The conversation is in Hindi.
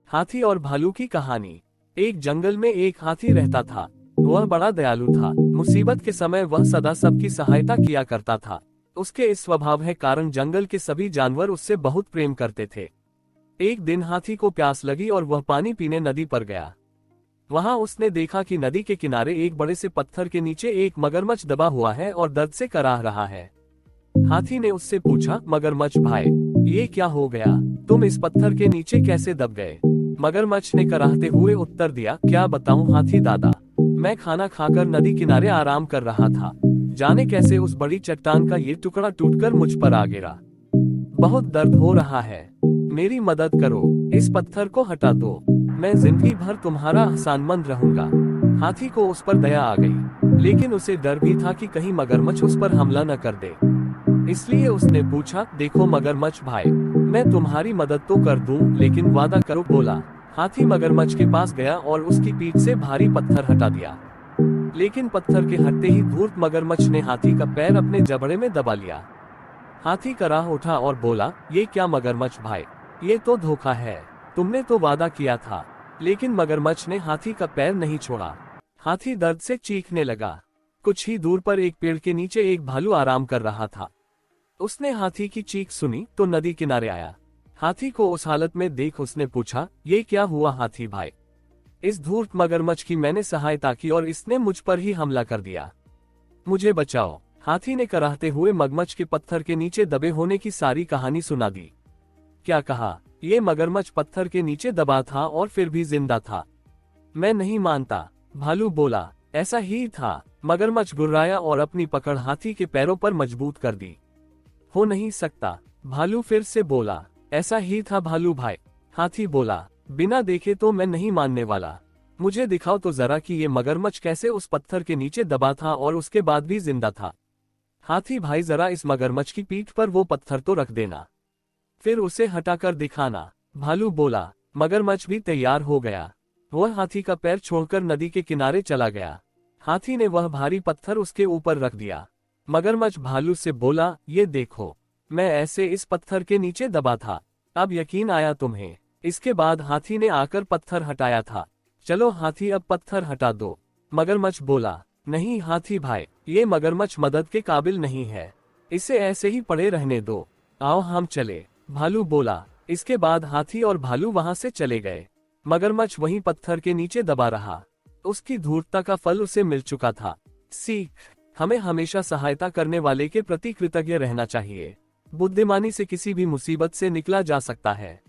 हाथी और भालू की कहानी। एक जंगल में एक हाथी रहता था। वह बड़ा दयालु था। मुसीबत के समय वह सदा सबकी सहायता किया करता था। उसके इस स्वभाव के कारण जंगल के सभी जानवर उससे बहुत प्रेम करते थे। एक दिन हाथी को प्यास लगी और वह पानी पीने नदी पर गया। वहां उसने देखा कि नदी के किनारे एक बड़े से पत्थर के नीचे एक मगरमच्छ दबा हुआ है और दर्द से कराह रहा है। हाथी ने उससे पूछा, मगरमच्छ भाई, ये क्या हो गया? तुम इस पत्थर के नीचे कैसे दब गए? मगरमच्छ ने कराहते हुए उत्तर दिया, क्या बताऊं हाथी दादा, मैं खाना खाकर नदी किनारे आराम कर रहा था। जाने कैसे उस बड़ी चट्टान का ये टुकड़ा टूटकर मुझ पर आ गिरा। बहुत दर्द हो रहा है, मेरी मदद करो, इस पत्थर को हटा दो, मैं जिंदगी भर तुम्हारा एहसानमंद रहूंगा। हाथी को उस पर दया आ गई, लेकिन उसे डर भी था कि कहीं मगरमच्छ उस पर हमला न कर दे। इसलिए उसने पूछा, देखो मगरमच्छ भाई, मैं तुम्हारी मदद तो कर दूं, लेकिन वादा करो। बोला। हाथी मगरमच्छ के पास गया और उसकी पीठ से भारी पत्थर हटा दिया। लेकिन पत्थर के हटते ही धूर्त मगरमच्छ ने हाथी का पैर अपने जबड़े में दबा लिया। हाथी कराह उठा और बोला, ये क्या मगरमच्छ भाई, ये तो धोखा है, तुमने तो वादा किया था। लेकिन मगरमच्छ ने हाथी का पैर नहीं छोड़ा। हाथी दर्द से चीखने लगा। कुछ ही दूर पर एक पेड़ के नीचे एक भालू आराम कर रहा था। उसने हाथी की चीख सुनी तो नदी किनारे आया। हाथी को उस हालत में देख उसने पूछा, ये क्या हुआ हाथी भाई? इस धूर्त मगरमच्छ की मैंने सहायता की और इसने मुझ पर ही हमला कर दिया, मुझे बचाओ। हाथी ने कराहते हुए मगरमच्छ के पत्थर के नीचे दबे होने की सारी कहानी सुना दी। क्या कहा? ये मगरमच्छ पत्थर के नीचे दबा था और फिर भी जिंदा था। मैं नहीं मानता, भालू बोला। ऐसा ही था। मगरमच्छ गुर्राया और अपनी पकड़ हाथी के पैरों पर मजबूत कर दी। हो नहीं सकता, भालू फिर से बोला। ऐसा ही था भालू भाई, हाथी बोला। बिना देखे तो मैं नहीं मानने वाला, मुझे दिखाओ तो जरा कि ये मगरमच्छ कैसे उस पत्थर के नीचे दबा था और उसके बाद भी जिंदा था। हाथी भाई, जरा इस मगरमच्छ की पीठ पर वो पत्थर तो रख देना, फिर उसे हटाकर दिखाना, भालू बोला। मगरमच्छ भी तैयार हो गया। वह हाथी का पैर छोड़कर नदी के किनारे चला गया। हाथी ने वह भारी पत्थर उसके ऊपर रख दिया। मगरमच्छ भालू से बोला, ये देखो, मैं ऐसे इस पत्थर के नीचे दबा था, अब यकीन आया तुम्हें? इसके बाद हाथी ने आकर पत्थर हटाया था। चलो हाथी, अब पत्थर हटा दो। मगरमच्छ बोला, नहीं हाथी भाई, ये मगरमच्छ मदद के काबिल नहीं है, इसे ऐसे ही पड़े रहने दो, आओ हम चले, भालू बोला। इसके बाद हाथी और भालू वहां से चले गए। मगरमच्छ वहीं पत्थर के नीचे दबा रहा। उसकी धूर्तता का फल उसे मिल चुका था। सीख, हमें हमेशा सहायता करने वाले के प्रति कृतज्ञ रहना चाहिए। बुद्धिमानी से किसी भी मुसीबत से निकला जा सकता है।